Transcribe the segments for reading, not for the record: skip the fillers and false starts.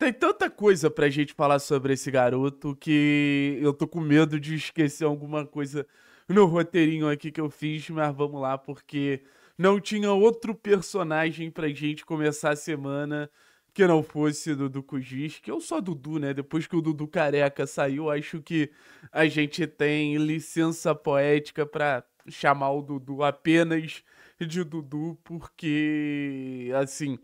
Tem tanta coisa pra gente falar sobre esse garoto que eu tô com medo de esquecer alguma coisa no roteirinho aqui que eu fiz, mas vamos lá, porque não tinha outro personagem pra gente começar a semana que não fosse Dudu Kujis, que eu sou Dudu, né? Depois que o Dudu Careca saiu, acho que a gente tem licença poética pra chamar o Dudu apenas de Dudu, porque, assim,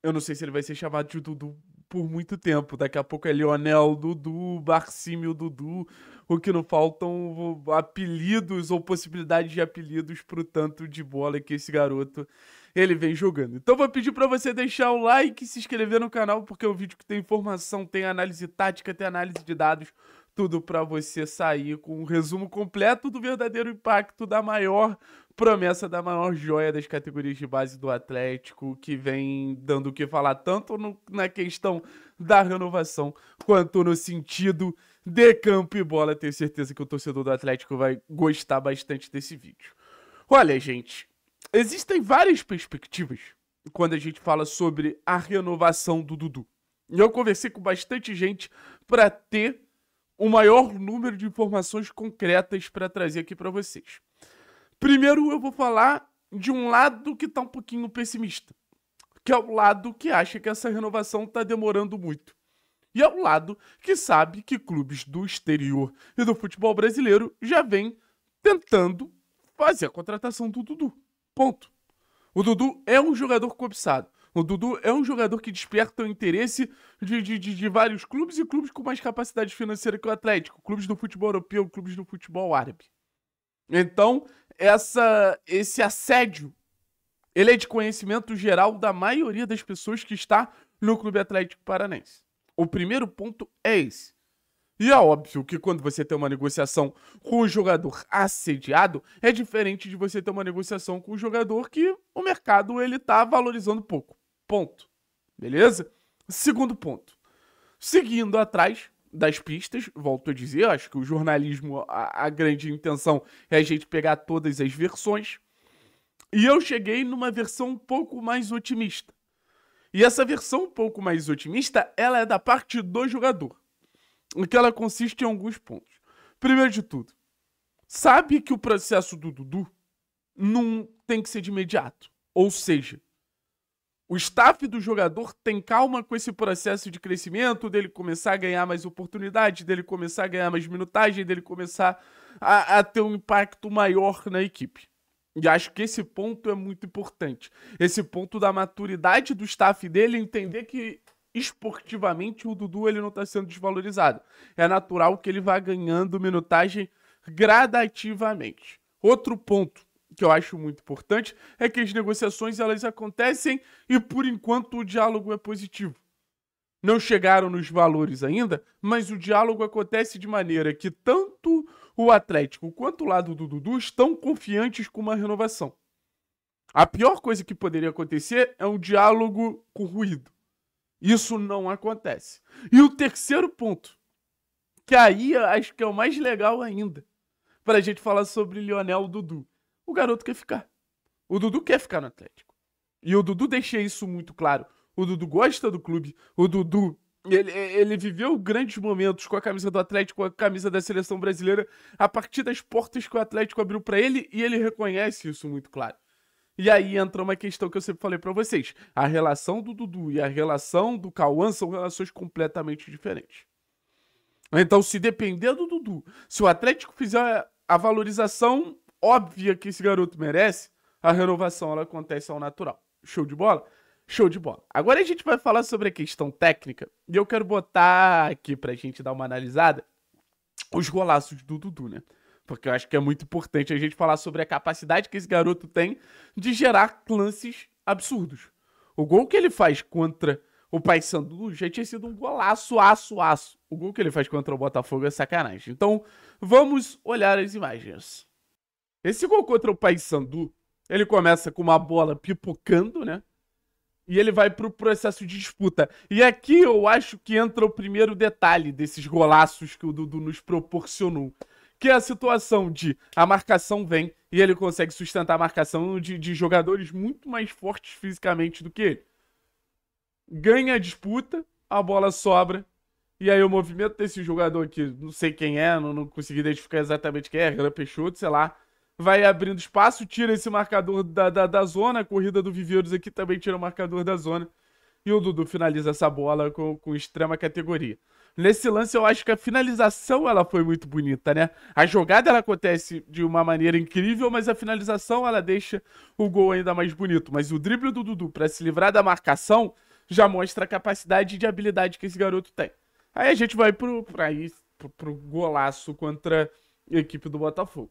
eu não sei se ele vai ser chamado de Dudu por muito tempo. Daqui a pouco é Lionel Dudu, Barcímio Dudu. O que não faltam apelidos ou possibilidades de apelidos pro tanto de bola que esse garoto ele vem jogando. Então vou pedir pra você deixar o like e se inscrever no canal, porque é um vídeo que tem informação, tem análise tática, tem análise de dados, tudo pra você sair com um resumo completo do verdadeiro impacto da maior promessa, da maior joia das categorias de base do Atlético, que vem dando o que falar tanto na questão da renovação, quanto no sentido de campo e bola. Tenho certeza que o torcedor do Atlético vai gostar bastante desse vídeo. Olha, gente, existem várias perspectivas quando a gente fala sobre a renovação do Dudu. E eu conversei com bastante gente para ter o maior número de informações concretas para trazer aqui para vocês. Primeiro eu vou falar de um lado que tá um pouquinho pessimista, que é o lado que acha que essa renovação tá demorando muito. E é o lado que sabe que clubes do exterior e do futebol brasileiro já vêm tentando fazer a contratação do Dudu. Ponto. O Dudu é um jogador cobiçado. O Dudu é um jogador que desperta o interesse de vários clubes e clubes com mais capacidade financeira que o Atlético. Clubes do futebol europeu, clubes do futebol árabe. Então, esse assédio, ele é de conhecimento geral da maioria das pessoas que está no Clube Atlético Paranaense. O primeiro ponto é esse. E é óbvio que quando você tem uma negociação com um jogador assediado, é diferente de você ter uma negociação com um jogador que o mercado ele tá valorizando pouco. Ponto. Beleza? Segundo ponto. Seguindo atrás das pistas, volto a dizer, acho que o jornalismo, a grande intenção é a gente pegar todas as versões. E eu cheguei numa versão um pouco mais otimista. E essa versão um pouco mais otimista, ela é da parte do jogador. O que ela consiste em alguns pontos. Primeiro de tudo, sabe que o processo do Dudu não tem que ser de imediato. Ou seja, o staff do jogador tem calma com esse processo de crescimento, dele começar a ganhar mais oportunidade, dele começar a ganhar mais minutagem, dele começar a ter um impacto maior na equipe. E acho que esse ponto é muito importante. Esse ponto da maturidade do staff dele, entender que esportivamente o Dudu ele não está sendo desvalorizado. É natural que ele vá ganhando minutagem gradativamente. Outro ponto que eu acho muito importante é que as negociações elas acontecem e por enquanto o diálogo é positivo. Não chegaram nos valores ainda, mas o diálogo acontece de maneira que tanto o Atlético quanto o lado do Dudu estão confiantes com uma renovação. A pior coisa que poderia acontecer é um diálogo com ruído. Isso não acontece. E o terceiro ponto, que aí acho que é o mais legal ainda, para a gente falar sobre Lionel Dudu. O garoto quer ficar. O Dudu quer ficar no Atlético. E o Dudu deixa isso muito claro. O Dudu gosta do clube. O Dudu, ele viveu grandes momentos com a camisa do Atlético, com a camisa da seleção brasileira, a partir das portas que o Atlético abriu para ele, e ele reconhece isso muito claro. E aí entra uma questão que eu sempre falei pra vocês. A relação do Dudu e a relação do Cauã são relações completamente diferentes. Então, se depender do Dudu, se o Atlético fizer a valorização óbvia que esse garoto merece, a renovação ela acontece ao natural. Show de bola? Show de bola. Agora a gente vai falar sobre a questão técnica e eu quero botar aqui pra gente dar uma analisada os golaços do Dudu, né? Porque eu acho que é muito importante a gente falar sobre a capacidade que esse garoto tem de gerar lances absurdos. O gol que ele faz contra o Paysandu já tinha sido um golaço, aço. O gol que ele faz contra o Botafogo é sacanagem. Então, vamos olhar as imagens. Esse gol contra o Paysandu, ele começa com uma bola pipocando, né? E ele vai pro processo de disputa. E aqui eu acho que entra o primeiro detalhe desses golaços que o Dudu nos proporcionou. Que é a situação de a marcação vem e ele consegue sustentar a marcação de jogadores muito mais fortes fisicamente do que ele. ganha a disputa, a bola sobra. E aí o movimento desse jogador aqui, não sei quem é, não consegui identificar exatamente quem é, Renan Peixoto, sei lá, vai abrindo espaço, tira esse marcador da zona, a corrida do Viveiros aqui também tira o marcador da zona, e o Dudu finaliza essa bola com extrema categoria. Nesse lance eu acho que a finalização ela foi muito bonita, né? A jogada ela acontece de uma maneira incrível, mas a finalização ela deixa o gol ainda mais bonito. Mas o drible do Dudu para se livrar da marcação já mostra a capacidade de habilidade que esse garoto tem. Aí a gente vai pro golaço contra a equipe do Botafogo.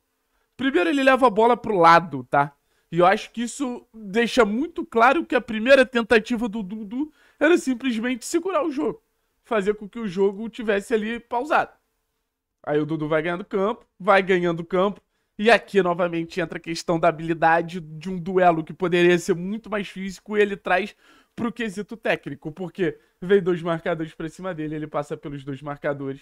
Primeiro ele leva a bola pro lado, tá? E eu acho que isso deixa muito claro que a primeira tentativa do Dudu era simplesmente segurar o jogo. Fazer com que o jogo tivesse ali pausado. Aí o Dudu vai ganhando campo. E aqui novamente entra a questão da habilidade de um duelo que poderia ser muito mais físico e ele traz pro quesito técnico. Porque vem dois marcadores pra cima dele, ele passa pelos dois marcadores.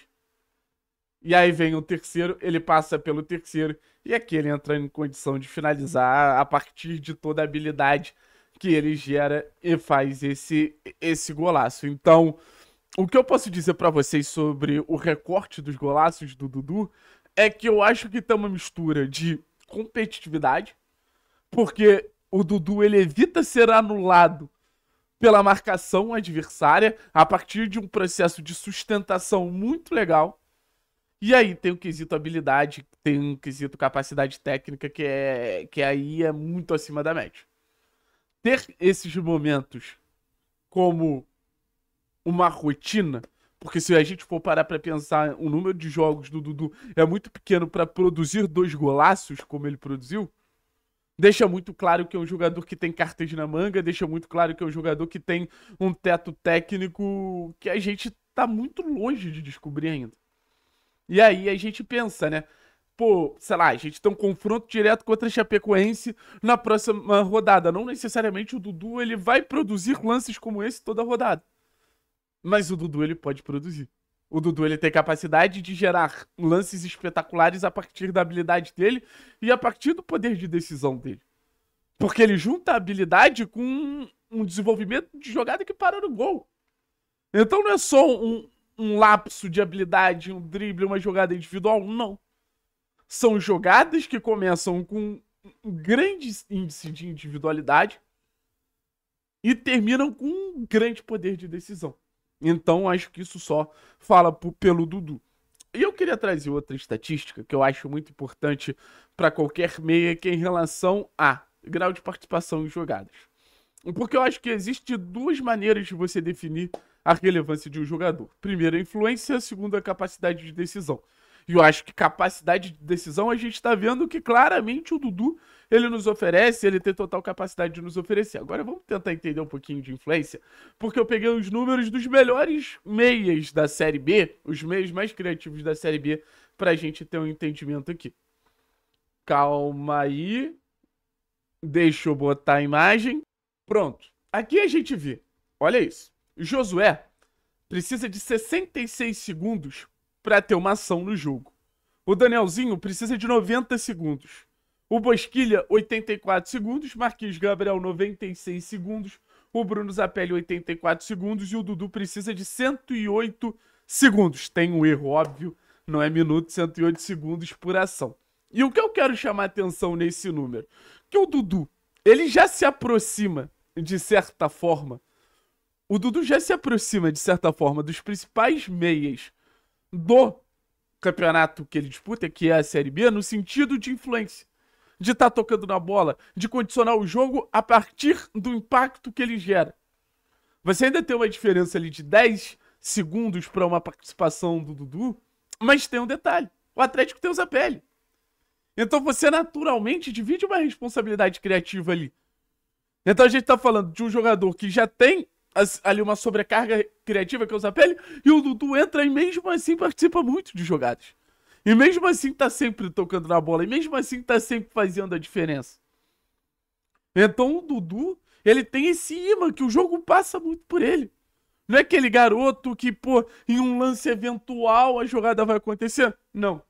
E aí vem o terceiro, ele passa pelo terceiro. E aqui ele entra em condição de finalizar a partir de toda a habilidade que ele gera e faz esse golaço. Então, o que eu posso dizer pra vocês sobre o recorte dos golaços do Dudu é que eu acho que tem uma mistura de competitividade, porque o Dudu ele evita ser anulado pela marcação adversária a partir de um processo de sustentação muito legal. E aí tem o quesito habilidade, tem o quesito capacidade técnica que aí é muito acima da média. Ter esses momentos como uma rotina, porque se a gente for parar pra pensar, o número de jogos do Dudu é muito pequeno pra produzir dois golaços como ele produziu, deixa muito claro que é um jogador que tem cartas na manga, deixa muito claro que é um jogador que tem um teto técnico que a gente tá muito longe de descobrir ainda. E aí a gente pensa, né? Pô, sei lá, a gente tem um confronto direto contra a Chapecoense na próxima rodada. Não necessariamente o Dudu ele vai produzir lances como esse toda rodada. Mas o Dudu ele pode produzir. O Dudu ele tem capacidade de gerar lances espetaculares a partir da habilidade dele e a partir do poder de decisão dele. Porque ele junta a habilidade com um desenvolvimento de jogada que para no gol. Então não é só um lapso de habilidade, um drible, uma jogada individual, não. São jogadas que começam com um grande índice de individualidade e terminam com um grande poder de decisão. Então, acho que isso só fala pelo Dudu. E eu queria trazer outra estatística que eu acho muito importante para qualquer meia, que é em relação a grau de participação em jogadas. Porque eu acho que existe duas maneiras de você definir a relevância de um jogador. Primeiro, a influência, segundo, a capacidade de decisão. E eu acho que capacidade de decisão a gente tá vendo que claramente o Dudu, ele nos oferece, ele tem total capacidade de nos oferecer. Agora vamos tentar entender um pouquinho de influência, porque eu peguei os números dos melhores meias da Série B, os meias mais criativos da Série B, pra gente ter um entendimento aqui. Calma aí. Deixa eu botar a imagem. Pronto. Aqui a gente vê. Olha isso. Josué precisa de 66 segundos para ter uma ação no jogo. O Danielzinho precisa de 90 segundos. O Bosquilha, 84 segundos. Marquinhos Gabriel, 96 segundos. O Bruno Zapelli, 84 segundos. E o Dudu precisa de 108 segundos. Tem um erro óbvio. Não é minuto, 108 segundos por ação. E o que eu quero chamar a atenção nesse número? Que o Dudu, ele já se aproxima, de certa forma. O Dudu já se aproxima, de certa forma, dos principais meias do campeonato que ele disputa, que é a Série B, no sentido de influência. De estar tocando na bola, de condicionar o jogo a partir do impacto que ele gera. Você ainda tem uma diferença ali de 10 segundos para uma participação do Dudu, mas tem um detalhe. O Atlético tem o Zapelli. Então você naturalmente divide uma responsabilidade criativa ali. Então a gente tá falando de um jogador que já tem ali uma sobrecarga criativa, que é o Zapelli, e o Dudu entra e mesmo assim participa muito de jogadas. E mesmo assim tá sempre tocando na bola, e mesmo assim tá sempre fazendo a diferença. Então o Dudu, ele tem esse imã que o jogo passa muito por ele. Não é aquele garoto que, pô, em um lance eventual a jogada vai acontecer. Não.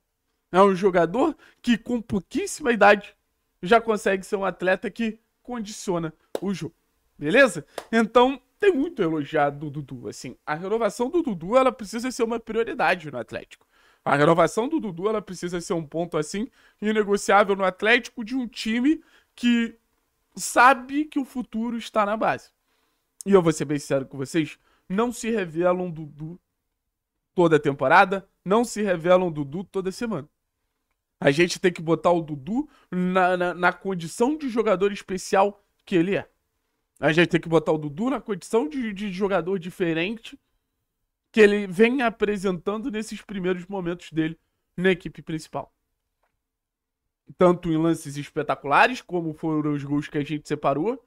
É um jogador que com pouquíssima idade já consegue ser um atleta que condiciona o jogo. Beleza? Então, tem muito elogiado o Dudu. Assim, a renovação do Dudu, ela precisa ser uma prioridade no Atlético. A renovação do Dudu, ela precisa ser um ponto, assim, inegociável no Atlético de um time que sabe que o futuro está na base. E eu vou ser bem sincero com vocês, não se revelam Dudu toda temporada, não se revelam Dudu toda semana. A gente tem que botar o Dudu na condição de jogador especial que ele é. A gente tem que botar o Dudu na condição de jogador diferente que ele vem apresentando nesses primeiros momentos dele na equipe principal. Tanto em lances espetaculares, como foram os gols que a gente separou,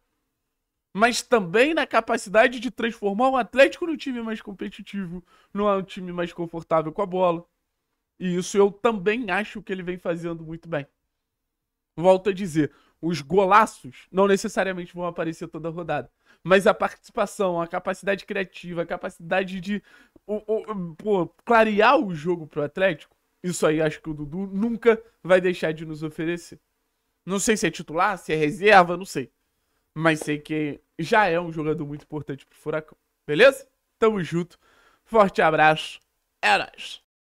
mas também na capacidade de transformar o Atlético num time mais competitivo, num time mais confortável com a bola. E isso eu também acho que ele vem fazendo muito bem. Volto a dizer, os golaços não necessariamente vão aparecer toda a rodada. Mas a participação, a capacidade criativa, a capacidade de clarear o jogo pro Atlético, isso aí acho que o Dudu nunca vai deixar de nos oferecer. Não sei se é titular, se é reserva, não sei. Mas sei que já é um jogador muito importante pro Furacão. Beleza? Tamo junto. Forte abraço. É nóis.